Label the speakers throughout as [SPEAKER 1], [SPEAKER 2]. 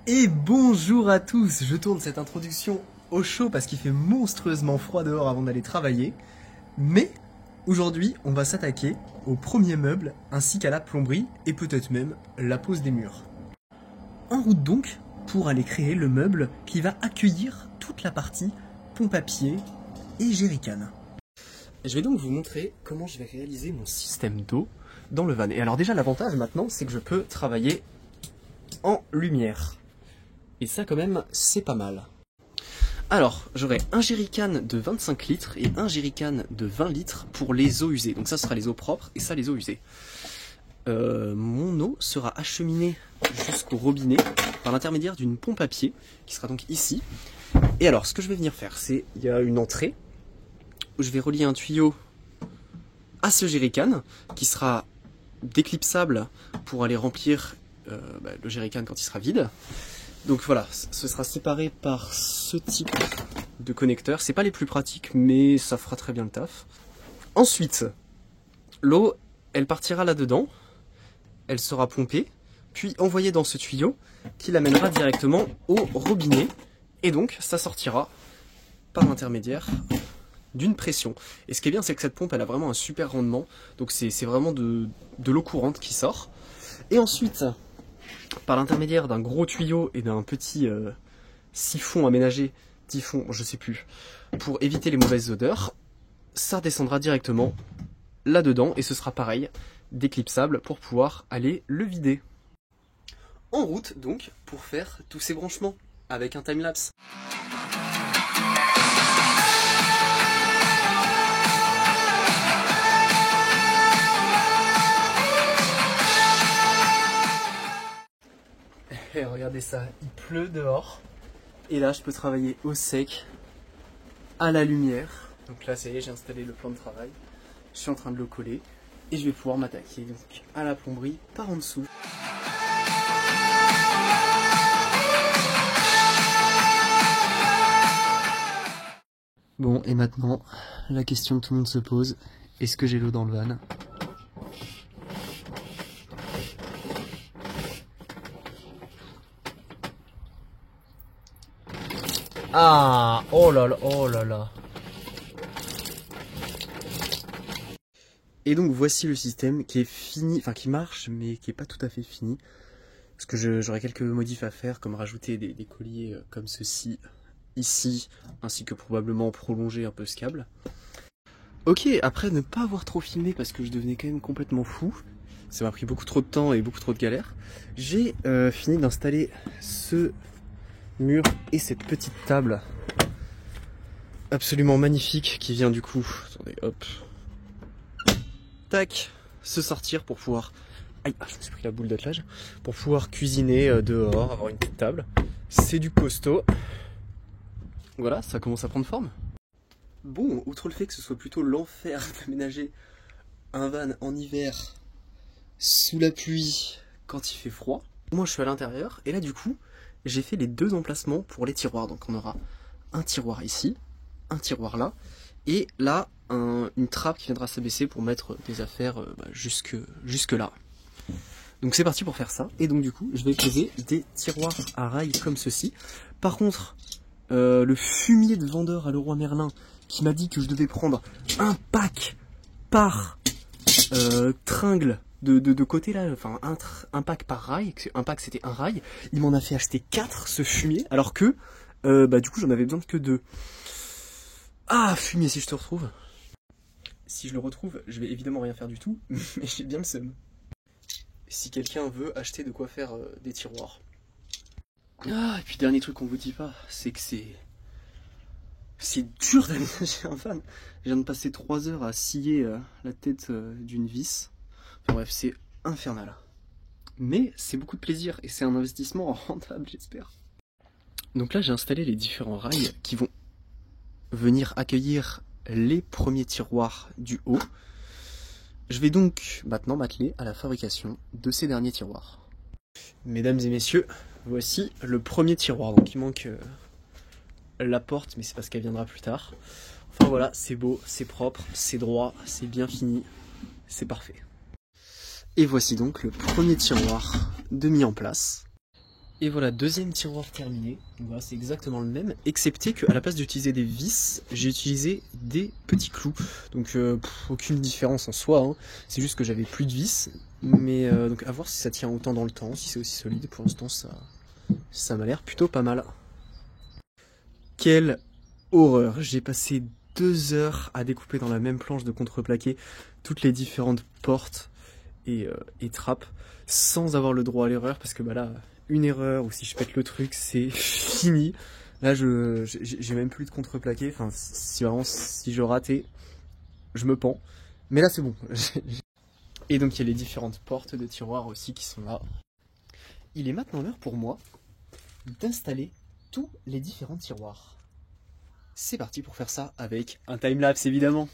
[SPEAKER 1] Et bonjour à tous, je tourne cette introduction au chaud parce qu'il fait monstrueusement froid dehors avant d'aller travailler. Mais aujourd'hui, on va s'attaquer au premier meuble ainsi qu'à la plomberie et peut-être même la pose des murs. En route donc pour aller créer le meuble qui va accueillir toute la partie pompe à pied et jerrycan. Je vais donc vous montrer comment je vais réaliser mon système d'eau dans le van. Et alors déjà l'avantage maintenant c'est que je peux travailler en lumière. Et ça quand même c'est pas mal. Alors j'aurai un jerrycan de 25 litres et un jerrycan de 20 litres pour les eaux usées. Donc ça sera les eaux propres et ça les eaux usées. Mon eau sera acheminée jusqu'au robinet par l'intermédiaire d'une pompe à pied qui sera donc ici. Et alors ce que je vais venir faire c'est, il y a une entrée où je vais relier un tuyau à ce jerrycan qui sera déclipsable pour aller remplir le jerrycan quand il sera vide. Donc voilà, ce sera séparé par ce type de connecteur. C'est pas les plus pratiques, mais ça fera très bien le taf. Ensuite, l'eau, elle partira là-dedans, elle sera pompée, puis envoyée dans ce tuyau qui l'amènera directement au robinet. Et donc, ça sortira par l'intermédiaire d'une pression. Et ce qui est bien, c'est que cette pompe, elle a vraiment un super rendement. Donc c'est vraiment de l'eau courante qui sort. Et ensuite, par l'intermédiaire d'un gros tuyau et d'un petit siphon aménagé, typhon, je sais plus, pour éviter les mauvaises odeurs, ça descendra directement là-dedans et ce sera pareil, déclipsable pour pouvoir aller le vider. En route donc pour faire tous ces branchements avec un timelapse. Et regardez ça, il pleut dehors. Et là, je peux travailler au sec, à la lumière. Donc là, ça y est, j'ai installé le plan de travail. Je suis en train de le coller. Et je vais pouvoir m'attaquer donc à la plomberie par en dessous. Bon, et maintenant, la question que tout le monde se pose, est-ce que j'ai l'eau dans le van ? Ah, oh là là, oh là là. Et donc voici le système qui est fini, enfin qui marche, mais qui est pas tout à fait fini. Parce que j'aurai quelques modifs à faire, comme rajouter des colliers comme ceci, ici, ainsi que probablement prolonger un peu ce câble. Ok, après ne pas avoir trop filmé parce que je devenais quand même complètement fou, ça m'a pris beaucoup trop de temps et beaucoup trop de galères, j'ai fini d'installer ce mur et cette petite table absolument magnifique qui vient du coup, attendez, hop, tac, se sortir pour pouvoir, aïe, je me suis pris la boule d'attelage, pour pouvoir cuisiner dehors, avoir une petite table. C'est du costaud. Voilà, ça commence à prendre forme. Bon, outre le fait que ce soit plutôt l'enfer d'aménager un van en hiver, sous la pluie, quand il fait froid, moi je suis à l'intérieur, et là du coup, j'ai fait les deux emplacements pour les tiroirs. Donc on aura un tiroir ici, un tiroir là, et là une trappe qui viendra s'abaisser pour mettre des affaires jusque là. Donc c'est parti pour faire ça. Et donc du coup je vais poser des tiroirs à rails comme ceci. Par contre le fumier de vendeur à Leroy Merlin qui m'a dit que je devais prendre un pack par tringle de côté là, enfin un pack par rail, un pack c'était un rail, il m'en a fait acheter 4 ce fumier, alors que du coup j'en avais besoin que 2. Ah fumier, si je te retrouve. Si je le retrouve, je vais évidemment rien faire du tout, mais j'ai bien le seum. Si quelqu'un veut acheter de quoi faire des tiroirs. Ah, et puis dernier truc qu'on vous dit pas, c'est que c'est dur d'aménager un van. Je viens de passer 3 heures à scier la tête d'une vis. Enfin bref, c'est infernal. Mais c'est beaucoup de plaisir et c'est un investissement rentable, j'espère. Donc là, j'ai installé les différents rails qui vont venir accueillir les premiers tiroirs du haut. Je vais donc maintenant m'atteler à la fabrication de ces derniers tiroirs. Mesdames et messieurs, voici le premier tiroir. Donc il manque la porte, mais c'est parce qu'elle viendra plus tard. Enfin voilà, c'est beau, c'est propre, c'est droit, c'est bien fini, c'est parfait. Et voici donc le premier tiroir de mis en place. Et voilà, deuxième tiroir terminé. Donc voilà, c'est exactement le même, excepté qu'à la place d'utiliser des vis, j'ai utilisé des petits clous. Donc aucune différence en soi, hein. C'est juste que j'avais plus de vis. Mais donc à voir si ça tient autant dans le temps, si c'est aussi solide. Pour l'instant, ça m'a l'air plutôt pas mal. Quelle horreur! J'ai passé 2 heures à découper dans la même planche de contreplaqué toutes les différentes portes et trappes sans avoir le droit à l'erreur, parce que bah là, une erreur ou si je pète le truc, c'est fini. Là, j'ai même plus de contreplaqué. Enfin, si je ratais, je me pends. Mais là, c'est bon. Et donc, il y a les différentes portes de tiroirs aussi qui sont là. Il est maintenant l'heure pour moi d'installer tous les différents tiroirs. C'est parti pour faire ça avec un timelapse évidemment.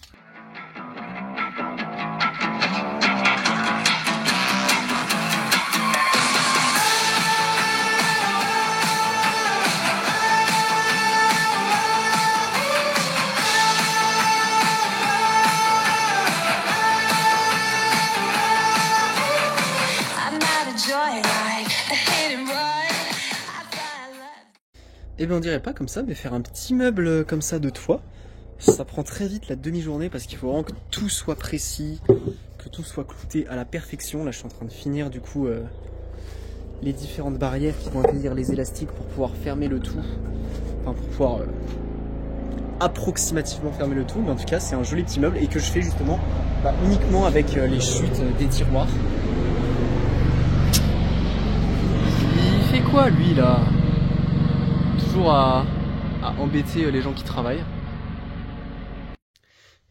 [SPEAKER 1] Et bien on dirait pas comme ça, mais faire un petit meuble comme ça de toit, ça prend très vite la demi-journée parce qu'il faut vraiment que tout soit précis, que tout soit clouté à la perfection. Là je suis en train de finir du coup les différentes barrières qui vont accueillir les élastiques pour pouvoir fermer le tout, enfin pour pouvoir approximativement fermer le tout, mais en tout cas c'est un joli petit meuble et que je fais justement uniquement avec les chutes des tiroirs. Il fait quoi lui là? Toujours à embêter les gens qui travaillent.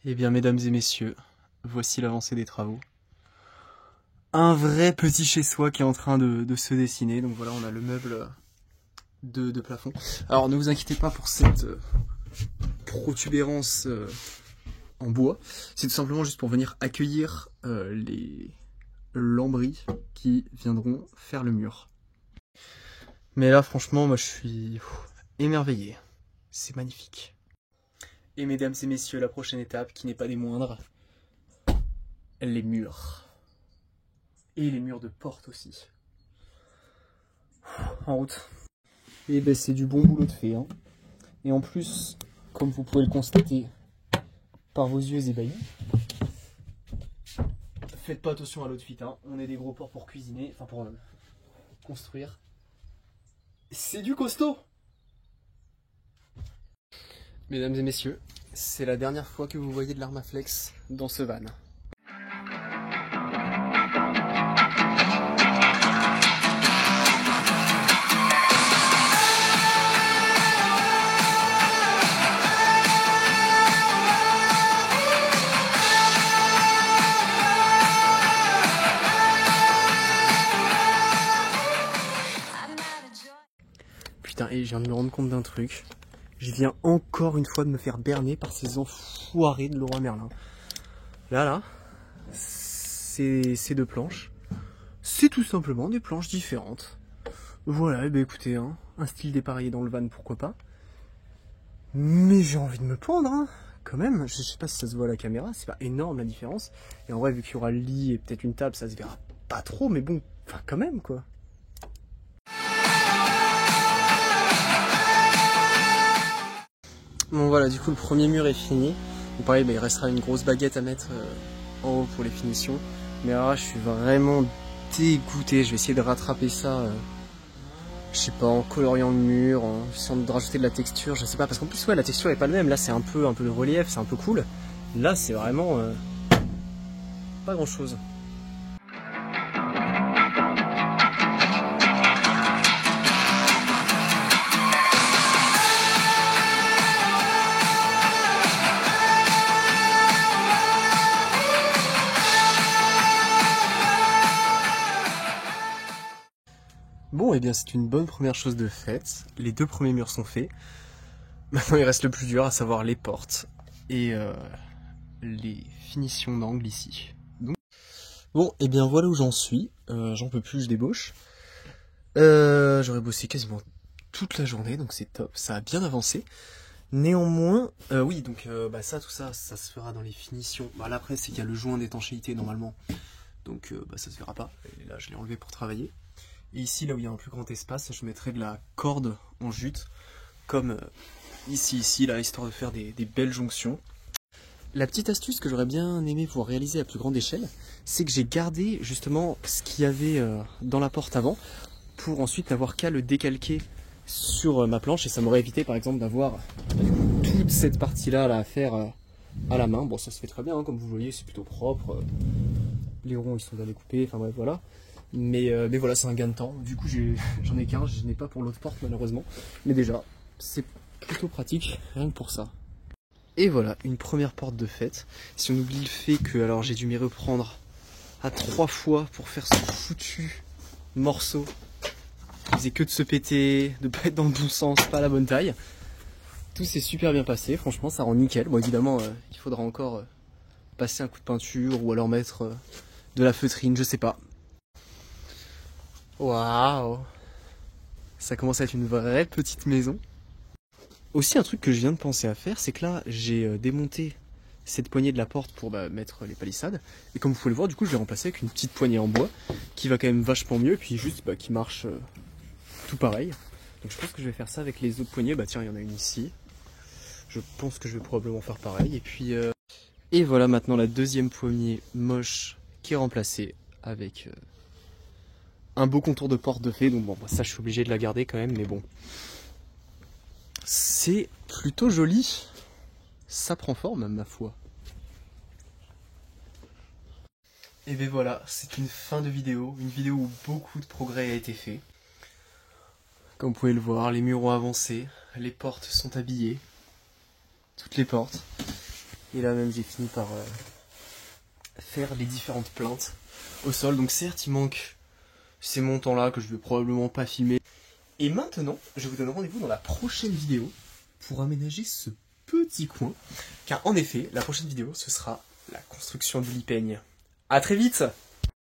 [SPEAKER 1] Eh bien, mesdames et messieurs, voici l'avancée des travaux. Un vrai petit chez-soi qui est en train de se dessiner. Donc voilà, on a le meuble de plafond. Alors, ne vous inquiétez pas pour cette protubérance en bois. C'est tout simplement juste pour venir accueillir les lambris qui viendront faire le mur. Mais là, franchement, moi, je suis émerveillé. C'est magnifique. Et mesdames et messieurs, la prochaine étape, qui n'est pas des moindres, les murs. Et les murs de porte aussi. En route. Et ben c'est du bon boulot de fait. Hein. Et en plus, comme vous pouvez le constater par vos yeux ébahis, faites pas attention à l'eau de fuite. Hein. On est des gros porcs pour cuisiner, enfin pour construire. C'est du costaud! Mesdames et messieurs, c'est la dernière fois que vous voyez de l'Armaflex dans ce van. Putain, et je viens de me rendre compte d'un truc. Je viens encore une fois de me faire berner par ces enfoirés de Leroy Merlin. Là, ces 2 planches, c'est tout simplement des planches différentes. Voilà, et ben écoutez, hein, un style dépareillé dans le van, pourquoi pas. Mais j'ai envie de me pendre, hein, quand même. Je sais pas si ça se voit à la caméra, c'est pas énorme la différence. Et en vrai, vu qu'il y aura le lit et peut-être une table, ça se verra pas trop, mais bon, enfin quand même, quoi. Bon voilà, du coup le premier mur est fini. Donc pareil, il restera une grosse baguette à mettre en haut pour les finitions. Mais alors là, je suis vraiment dégoûté. Je vais essayer de rattraper ça, je sais pas, en coloriant le mur, en essayant de rajouter de la texture, je sais pas. Parce qu'en plus, ouais, la texture est pas la même. Là, c'est un peu de relief, c'est un peu cool. Là, c'est vraiment pas grand chose. Bon, et bien c'est une bonne première chose de faite. Les 2 premiers murs sont faits. Maintenant il reste le plus dur, à savoir les portes et les finitions d'angle ici. Donc... Bon, et bien voilà où j'en suis. J'en peux plus, je débauche. J'aurais bossé quasiment toute la journée, donc c'est top. Ça a bien avancé. Néanmoins, oui, donc tout ça se fera dans les finitions. Là après, c'est qu'il y a le joint d'étanchéité normalement. Donc ça se verra pas. Et là, je l'ai enlevé pour travailler. Et ici, là où il y a un plus grand espace, je mettrai de la corde en jute, comme ici, là, histoire de faire des belles jonctions. La petite astuce que j'aurais bien aimé pouvoir réaliser à plus grande échelle, c'est que j'ai gardé justement ce qu'il y avait dans la porte avant, pour ensuite n'avoir qu'à le décalquer sur ma planche, et ça m'aurait évité par exemple d'avoir toute cette partie-là à faire à la main. Bon, ça se fait très bien, hein, comme vous voyez, c'est plutôt propre. Les ronds, ils sont bien découpés, enfin bref, voilà. Mais voilà, c'est un gain de temps. Du coup, j'en ai qu'un, je n'ai pas pour l'autre porte malheureusement. Mais déjà, c'est plutôt pratique, rien que pour ça. Et voilà, une première porte de faite. Si on oublie le fait que alors j'ai dû m'y reprendre à 3 fois pour faire ce foutu morceau. Il faisait que de se péter, de pas être dans le bon sens, pas à la bonne taille. Tout s'est super bien passé, franchement ça rend nickel. Bon évidemment il faudra encore passer un coup de peinture ou alors mettre de la feutrine, je sais pas. Waouh! Ça commence à être une vraie petite maison. Aussi un truc que je viens de penser à faire, c'est que là j'ai démonté cette poignée de la porte pour mettre les palissades. Et comme vous pouvez le voir, du coup je l'ai remplacé avec une petite poignée en bois qui va quand même vachement mieux et puis juste qui marche tout pareil. Donc je pense que je vais faire ça avec les autres poignées. Bah tiens, il y en a une ici. Je pense que je vais probablement faire pareil. Et puis et voilà maintenant la deuxième poignée moche qui est remplacée avec un beau contour de porte de fée. Donc bon, ça je suis obligé de la garder quand même, mais bon. C'est plutôt joli. Ça prend forme, ma foi. Et ben voilà, c'est une fin de vidéo. Une vidéo où beaucoup de progrès a été fait. Comme vous pouvez le voir, les murs ont avancé. Les portes sont habillées. Toutes les portes. Et là même j'ai fini par faire les différentes plaintes au sol. Donc certes il manque ces montants là que je vais probablement pas filmer. Et maintenant je vous donne rendez-vous dans la prochaine vidéo pour aménager ce petit coin. Car en effet la prochaine vidéo ce sera la construction du lit peigne. A très vite!